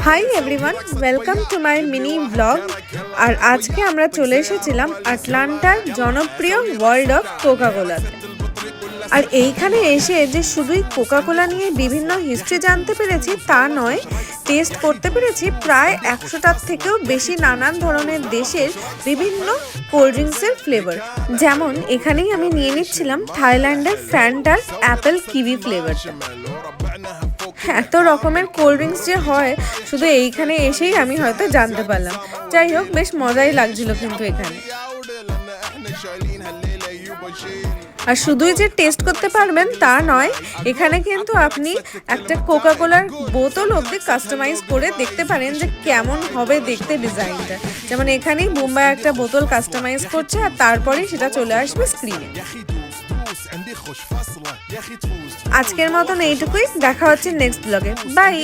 High everyone, welcome to my mini blog. আর আজকে আমরা চলে এসেছিলাম আটলান্টার জনপ্রিয় ওয়ার্ল্ড অফ কোকা কোলাতে। আর এইখানে এসে যে শুধুই কোকা কোলা নিয়ে বিভিন্ন হিস্ট্রি জানতে পেরেছি তা নয়, টেস্ট করতে পেরেছি প্রায় 100টার থেকেও বেশি নানান ধরনের দেশের বিভিন্ন কোল্ড ড্রিঙ্কসের ফ্লেভার। যেমন এখানেই আমি নিয়ে নিচ্ছিলাম থাইল্যান্ডের ফ্যান্টার অ্যাপেল কিউই ফ্লেভারটা। এত রকমের কোল্ড ড্রিঙ্কস যে হয় শুধু এইখানে এসেই আমি হয়তো জানতে পারলাম। যাই হোক, বেশ মজাই লাগছিল কিন্তু এখানে। আর শুধুই যে টেস্ট করতে পারবেন তা নয়, এখানে কিন্তু আপনি একটা কোকা কোলার বোতল অবধি কাস্টমাইজ করে দেখতে পারেন যে কেমন হবে দেখতে ডিজাইনটা। যেমন এখানেই বোম্বাই একটা বোতল কাস্টমাইজ করছে আর তারপরেই সেটা চলে আসবে স্ক্রিনে। আজকের মতন এইটুকুই, দেখা হচ্ছে নেক্সট ব্লগে। বাই।